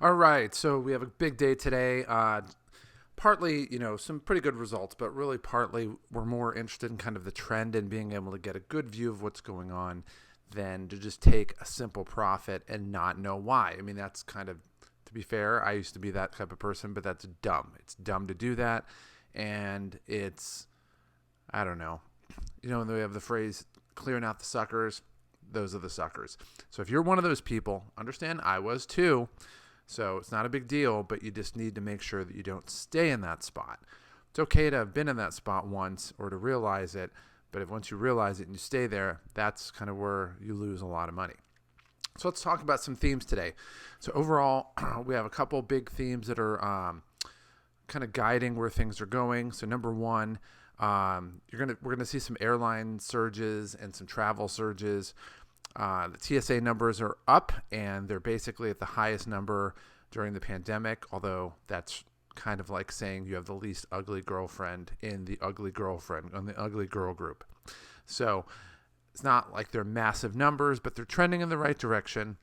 All right, so we have a big day today. Partly, some pretty good results, but really partly we're more interested in kind of the trend and being able to get a good view of what's going on than to just take a simple profit and not know why. I mean, that's kind of, to be fair, I used to be that type of person, but that's dumb. It's dumb to do that, and I don't know. We have the phrase, clearing out the suckers. Those are the suckers. So if you're one of those people, understand I was too. So it's not a big deal, but you just need to make sure that you don't stay in that spot. It's okay to have been in that spot once or to realize it, but if once you realize it and you stay there, that's kind of where you lose a lot of money. So let's talk about some themes today. So overall, we have a couple big themes that are kind of guiding where things are going. So number one, we're gonna see some airline surges and some travel surges. The TSA numbers are up, and they're basically at the highest number during the pandemic, although that's kind of like saying you have the least ugly girlfriend in the ugly girlfriend on the ugly girl group. So it's not like they're massive numbers, but they're trending in the right direction.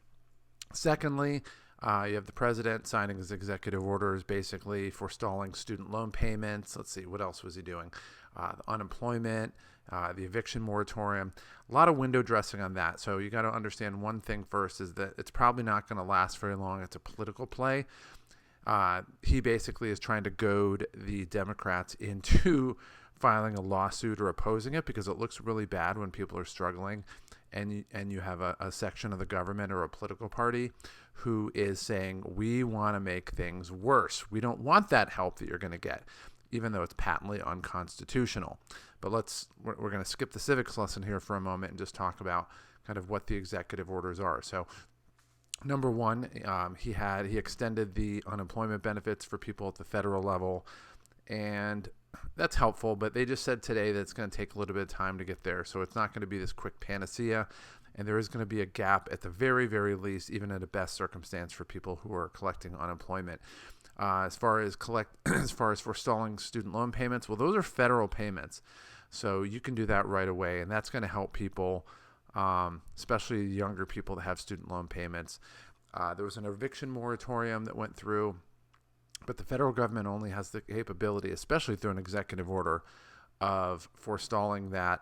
Secondly, you have the president signing his executive orders, basically forestalling student loan payments. Let's see, what else was he doing? The unemployment, the eviction moratorium, a lot of window dressing on that. So you got to understand one thing first is that it's probably not going to last very long. It's a political play. He basically is trying to goad the Democrats into filing a lawsuit or opposing it because it looks really bad when people are struggling and you have a section of the government or a political party who is saying, we want to make things worse. We don't want that help that you're going to get, even though it's patently unconstitutional. But we're going to skip the civics lesson here for a moment and just talk about kind of what the executive orders are. So number one, he extended the unemployment benefits for people at the federal level, and that's helpful, but they just said today that it's going to take a little bit of time to get there. So it's not going to be this quick panacea, and there is going to be a gap at the very, very least, even in the best circumstance for people who are collecting unemployment. As far as forestalling student loan payments, well, those are federal payments, so you can do that right away, and that's going to help people, especially younger people that have student loan payments. There was an eviction moratorium that went through, but the federal government only has the capability, especially through an executive order, of forestalling that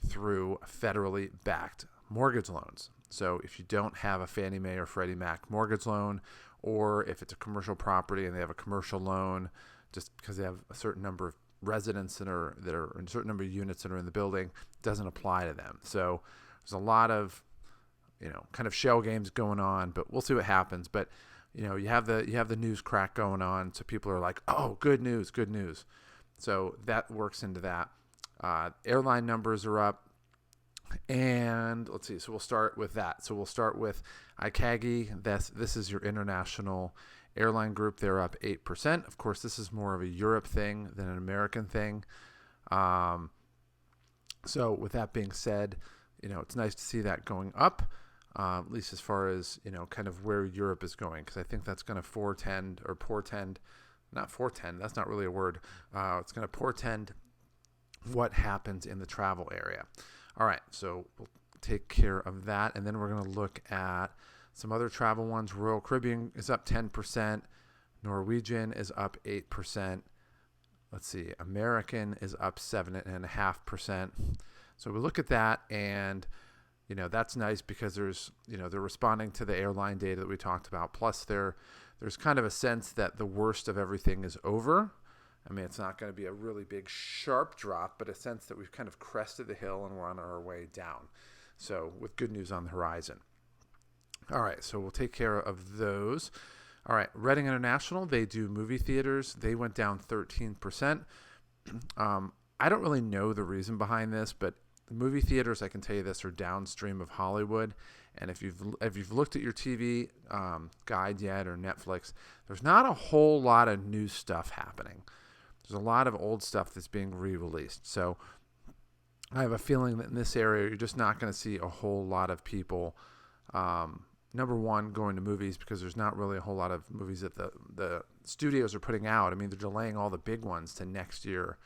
through federally backed mortgage loans. So if you don't have a Fannie Mae or Freddie Mac mortgage loan, or if it's a commercial property and they have a commercial loan, just because they have a certain number of residents that are in a certain number of units that are in the building, it doesn't apply to them. So there's a lot of, kind of shell games going on, but we'll see what happens. But you have the news crack going on, so people are like, oh, good news. So that works into that. Airline numbers are up. And let's see, so we'll start with that. So we'll start with ICAGI. This is your international airline group. They're up 8%. Of course, this is more of a Europe thing than an American thing. So with that being said, it's nice to see that going up, at least as far as, kind of where Europe is going, because I think that's going to portend, that's not really a word. It's going to portend what happens in the travel area. All right, so we'll take care of that, and then we're going to look at some other travel ones. Royal Caribbean is up 10%. Norwegian is up 8%. Let's see, American is up 7.5%. So we look at that, and that's nice because they're responding to the airline data that we talked about. Plus, there's kind of a sense that the worst of everything is over. I mean, it's not going to be a really big, sharp drop, but a sense that we've kind of crested the hill and we're on our way down. So with good news on the horizon. All right, so we'll take care of those. All right, Reading International, they do movie theaters. They went down 13%. I don't really know the reason behind this, but the movie theaters, I can tell you this, are downstream of Hollywood. And if you've looked at your TV guide yet or Netflix, there's not a whole lot of new stuff happening. There's a lot of old stuff that's being re-released. So I have a feeling that in this area, you're just not going to see a whole lot of people, number one, going to movies because there's not really a whole lot of movies that the studios are putting out. I mean, they're delaying all the big ones to next year.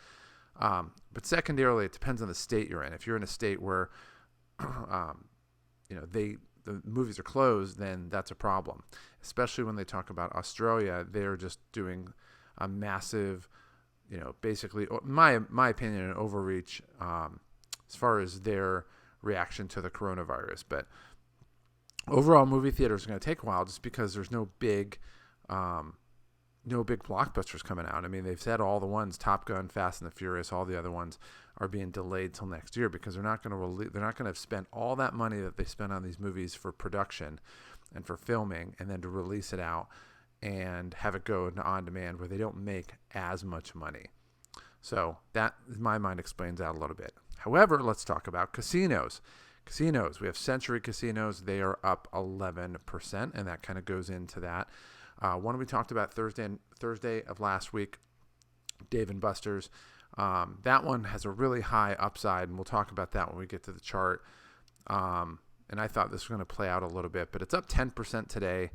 But secondarily, it depends on the state you're in. If you're in a state where, the movies are closed, then that's a problem. Especially when they talk about Australia, they're just doing a massive, basically, my opinion, an overreach as far as their reaction to the coronavirus. But overall, movie theaters are going to take a while just because there's no big blockbusters coming out. I mean, they've said all the ones, Top Gun, Fast and the Furious, all the other ones are being delayed till next year because they're not going to have spent all that money that they spent on these movies for production and for filming, and then to release it out and have it go on demand where they don't make as much money. So that, in my mind, explains that a little bit. However, let's talk about casinos. We have Century Casinos. They are up 11%, and that kind of goes into that. One we talked about Thursday of last week, Dave & Buster's. That one has a really high upside, and we'll talk about that when we get to the chart. And I thought this was going to play out a little bit, but it's up 10% today.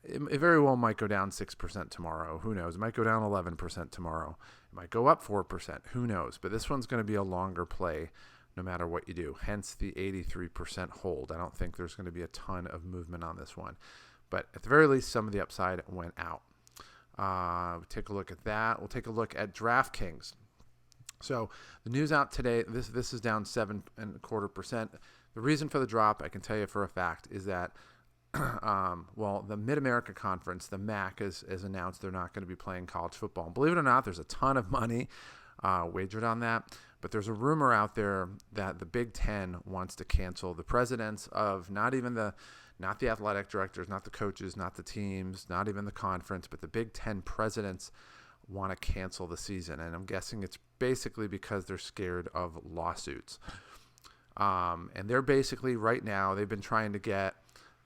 It very well might go down 6% tomorrow. Who knows? It might go down 11% tomorrow. It might go up 4%. Who knows? But this one's going to be a longer play no matter what you do. Hence the 83% hold. I don't think there's going to be a ton of movement on this one. But at the very least, some of the upside went out. We'll take a look at that. We'll take a look at DraftKings. So the news out today, this is down 7.25%. The reason for the drop, I can tell you for a fact, is that the Mid-America Conference, the MAC, has announced they're not going to be playing college football. And believe it or not, there's a ton of money wagered on that. But there's a rumor out there that the Big Ten wants to cancel the presidents of not the athletic directors, not the coaches, not the teams, not even the conference, but the Big Ten presidents want to cancel the season. And I'm guessing it's basically because they're scared of lawsuits. And they're basically right now, they've been trying to get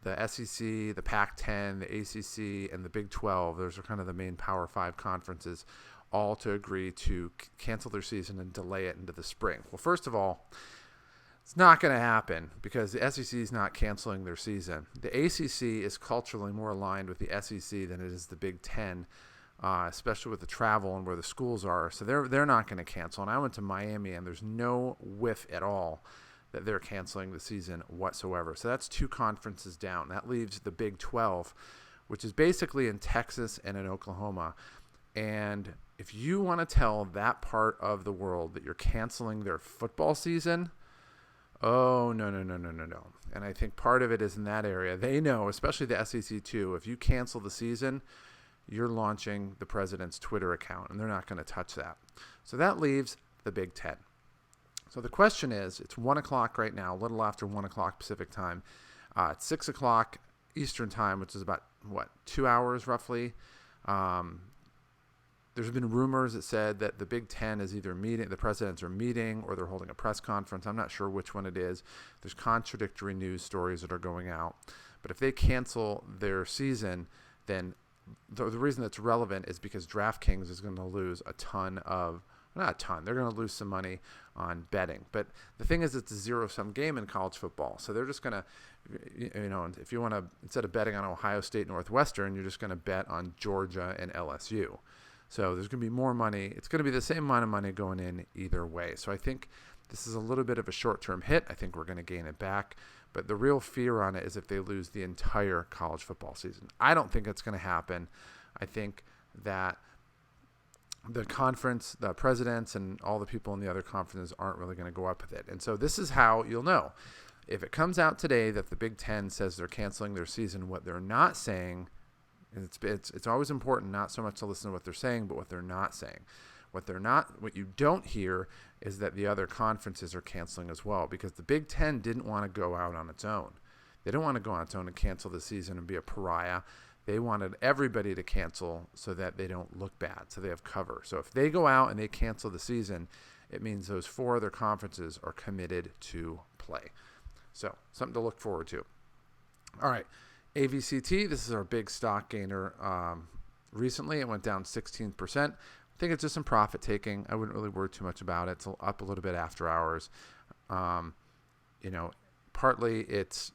the SEC, the Pac-10, the ACC, and the Big 12. Those are kind of the main Power 5 conferences, all to agree to cancel their season and delay it into the spring. Well, first of all, it's not going to happen because the SEC is not canceling their season. The ACC is culturally more aligned with the SEC than it is the Big 10, especially with the travel and where the schools are. So they're not going to cancel. And I went to Miami, and there's no whiff at all that they're canceling the season whatsoever. So that's 2 conferences down. That leaves the Big 12, which is basically in Texas and in Oklahoma. And if you want to tell that part of the world that you're canceling their football season, oh, no. And I think part of it is in that area. They know, especially the SEC too, if you cancel the season, you're launching the president's Twitter account, and they're not going to touch that. So that leaves the Big Ten. So the question is, it's 1 o'clock right now, a little after 1 o'clock Pacific time. It's 6 o'clock Eastern time, which is about, 2 hours roughly. There's been rumors that said that the Big Ten is either meeting, the presidents are meeting, or they're holding a press conference. I'm not sure which one it is. There's contradictory news stories that are going out. But if they cancel their season, then the reason that's relevant is because DraftKings is going to lose not a ton. They're going to lose some money on betting. But the thing is, it's a zero-sum game in college football. So they're just going to, if you want to, instead of betting on Ohio State Northwestern, you're just going to bet on Georgia and LSU. So there's going to be more money. It's going to be the same amount of money going in either way. So I think this is a little bit of a short-term hit. I think we're going to gain it back. But the real fear on it is if they lose the entire college football season. I don't think it's going to happen. I think that the conference, the presidents, and all the people in the other conferences aren't really going to go up with it. And so this is how you'll know. If it comes out today that the Big Ten says they're canceling their season, what they're not saying, and it's always important not so much to listen to what they're saying, but what they're not saying. What you don't hear is that the other conferences are canceling as well, because the Big Ten didn't want to go out on its own. They don't want to go on its own and cancel the season and be a pariah. They wanted everybody to cancel so that they don't look bad, so they have cover. So if they go out and they cancel the season, it means those 4 other conferences are committed to play. So something to look forward to. All right, AVCT, this is our big stock gainer. Recently, it went down 16%. I think it's just some profit taking. I wouldn't really worry too much about it. It's up a little bit after hours. Partly it's,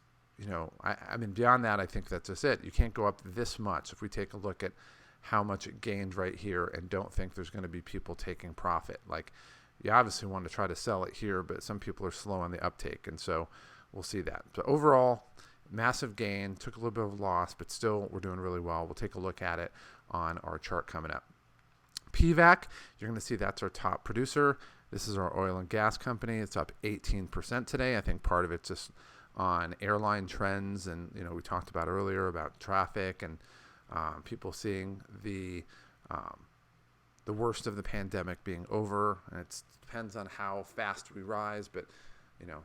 I mean, beyond that, I think that's just it. You can't go up this much. If we take a look at how much it gained right here and don't think there's going to be people taking profit. Like, you obviously want to try to sell it here, but some people are slow on the uptake, and so we'll see that. So overall, massive gain, took a little bit of a loss, but still we're doing really well. We'll take a look at it on our chart coming up. PVAC, you're going to see that's our top producer. This is our oil and gas company. It's up 18% today. I think part of it's just on airline trends, and we talked about earlier about traffic and people seeing the worst of the pandemic being over. And it depends on how fast we rise, but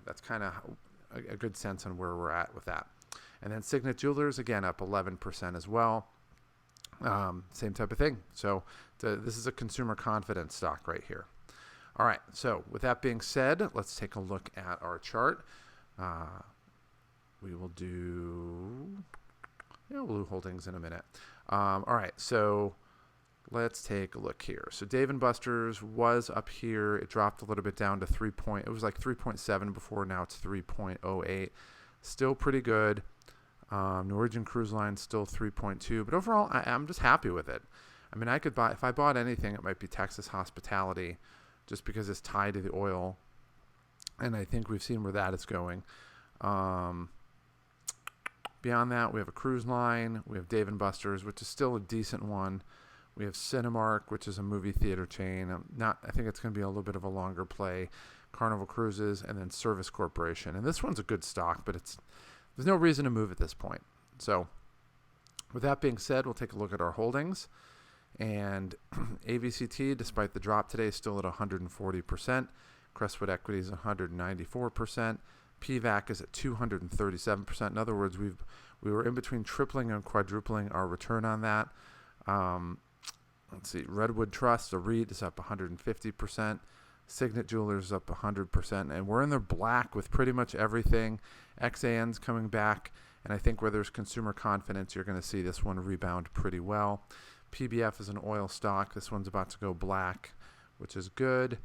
that's kind of a good sense on where we're at with that. And then Signet Jewelers, again, up 11% as well. Same type of thing. So this is a consumer confidence stock right here. All right. So with that being said, let's take a look at our chart. We will do we'll do holdings in a minute. All right. So let's take a look here. So Dave & Buster's was up here. It dropped a little bit down to it was like 3.7 before. Now it's 3.08. Still pretty good. Norwegian Cruise Line still 3.2, but overall I'm just happy with it. I mean, if I bought anything, it might be Texas Hospitality, just because it's tied to the oil, and I think we've seen where that is going. Beyond that, we have a cruise line. We have Dave & Buster's, which is still a decent one. We have Cinemark, which is a movie theater chain. I think it's going to be a little bit of a longer play. Carnival Cruises, and then Service Corporation. And this one's a good stock, but there's no reason to move at this point. So with that being said, we'll take a look at our holdings. And AVCT, despite the drop today, is still at 140%. Crestwood Equity is 194%. PVAC is at 237%. In other words, we were in between tripling and quadrupling our return on that. Let's see. Redwood Trust, a REIT, is up 150%. Signet Jewelers is up 100%. And we're in the black with pretty much everything. XAN's coming back. And I think where there's consumer confidence, you're going to see this one rebound pretty well. PBF is an oil stock. This one's about to go black, which is good.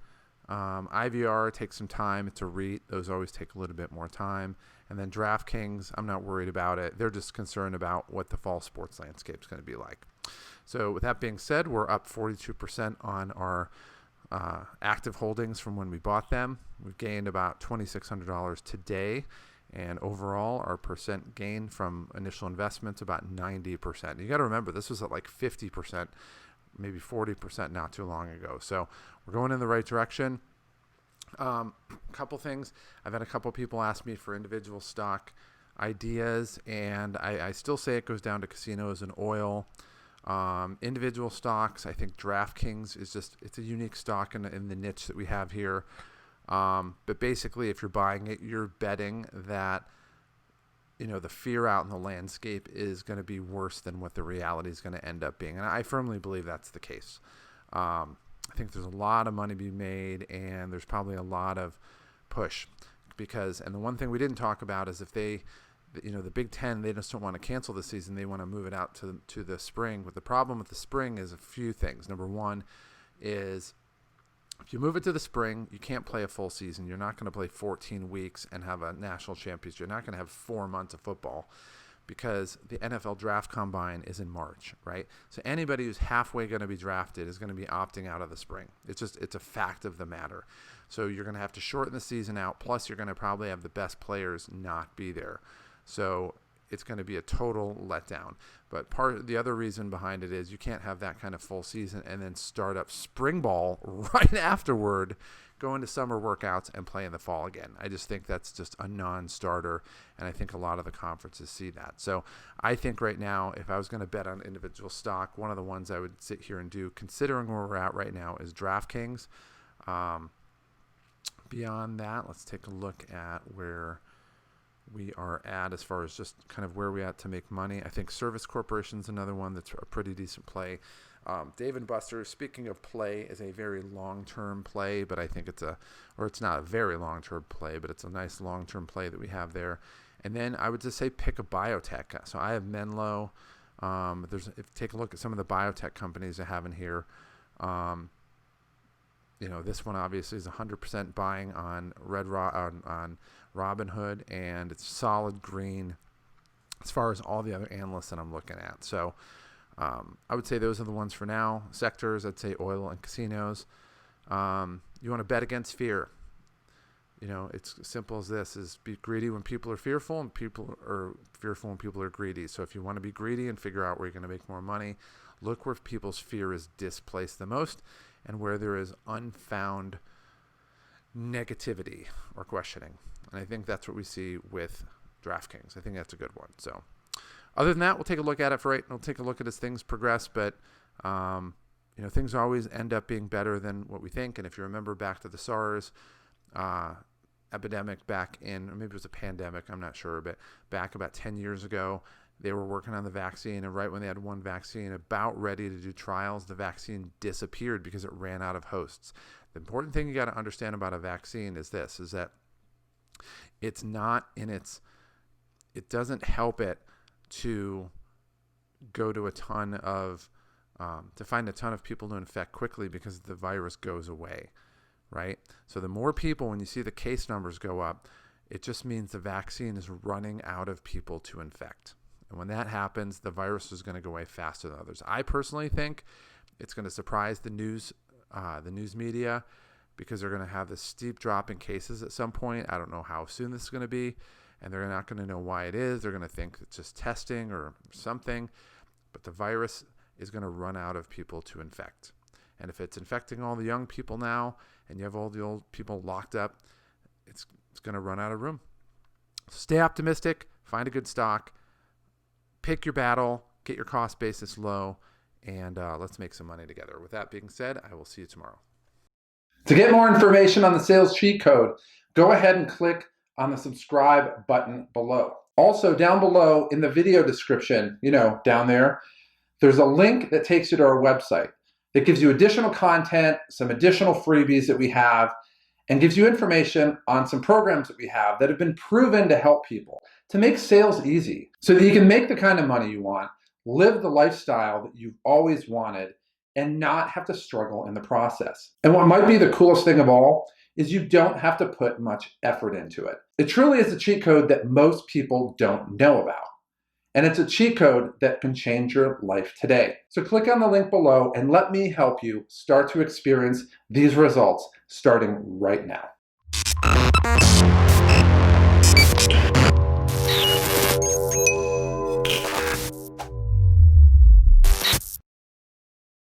IVR takes some time. It's a REIT. Those always take a little bit more time. And then DraftKings, I'm not worried about it. They're just concerned about what the fall sports landscape is going to be like. So with that being said, we're up 42% on our active holdings from when we bought them. We've gained about $2,600 today. And overall, our percent gain from initial investments about 90%. You got to remember, this was at like 50%, maybe 40% not too long ago. So we're going in the right direction. A couple things. I've had a couple people ask me for individual stock ideas, and I still say it goes down to casinos and oil. Individual stocks, I think DraftKings is it's a unique stock in the niche that we have here. But basically, if you're buying it, you're betting that, the fear out in the landscape is going to be worse than what the reality is going to end up being. And I firmly believe that's the case. I think there's a lot of money to be made, and there's probably a lot of push and the one thing we didn't talk about is if the Big Ten, they just don't want to cancel the season. They want to move it out to the spring. But the problem with the spring is a few things. Number one is, if you move it to the spring, you can't play a full season. You're not going to play 14 weeks and have a national championship. You're not going to have 4 months of football because the NFL draft combine is in March, right? So anybody who's halfway going to be drafted is going to be opting out of the spring. It's a fact of the matter. So you're going to have to shorten the season out. Plus, you're going to probably have the best players not be there. So it's going to be a total letdown. But the other reason behind it is you can't have that kind of full season and then start up spring ball right afterward, go into summer workouts and play in the fall again. I just think that's just a non-starter, and I think a lot of the conferences see that. So I think right now, if I was going to bet on individual stock, one of the ones I would sit here and do, considering where we're at right now, is DraftKings. Beyond that, let's take a look at where we are at as far as just kind of where we at to make money. I think Service Corporation is another one that's a pretty decent play. Dave & Buster's, speaking of play, is a very long-term play, but I think it's not a very long-term play, but it's a nice long-term play that we have there. And then I would just say pick a biotech. So I have Menlo. Take a look at some of the biotech companies I have in here. This one obviously is 100% buying on on ROBINHOOD, and it's solid green as far as all the other analysts that I'm looking at. So I would say those are the ones for now. Sectors, I'd say oil and casinos. You want to bet against fear. You know, it's as simple as this: is be greedy when people are fearful, and people are fearful when people are greedy. So if you want to be greedy and figure out where you're going to make more money, look where people's fear is displaced the most, and where there is unfound negativity or questioning. And I think that's what we see with DraftKings. I think that's a good one. So other than that, we'll take a look at it we'll take a look at as things progress, but you know, things always end up being better than what we think. And if you remember back to the SARS epidemic back in, or maybe it was a pandemic, I'm not sure, but back about 10 years ago, they were working on the vaccine, and right when they had one vaccine about ready to do trials, the vaccine disappeared because it ran out of hosts. The important thing you got to understand about a vaccine is this, is that it's not in its, it doesn't help it to go to a ton of, to find a ton of people to infect quickly because the virus goes away, right? So the more people, when you see the case numbers go up, it just means the vaccine is running out of people to infect. And when that happens, the virus is going to go away faster than others. I personally think it's going to surprise the news media, because they're going to have this steep drop in cases at some point. I don't know how soon this is going to be, and they're not going to know why it is. They're going to think it's just testing or something, but the virus is going to run out of people to infect. And if it's infecting all the young people now, and you have all the old people locked up, it's going to run out of room. Stay optimistic, find a good stock, pick your battle, get your cost basis low, and let's make some money together. With that being said, I will see you tomorrow. To get more information on the sales cheat code, go ahead and click on the subscribe button below. Also, down below in the video description, you know, down there, there's a link that takes you to our website that gives you additional content, some additional freebies that we have, and gives you information on some programs that we have that have been proven to help people to make sales easy so that you can make the kind of money you want, live the lifestyle that you've always wanted, and not have to struggle in the process. And what might be the coolest thing of all is you don't have to put much effort into it. It truly is a cheat code that most people don't know about. And it's a cheat code that can change your life today. So click on the link below and let me help you start to experience these results starting right now.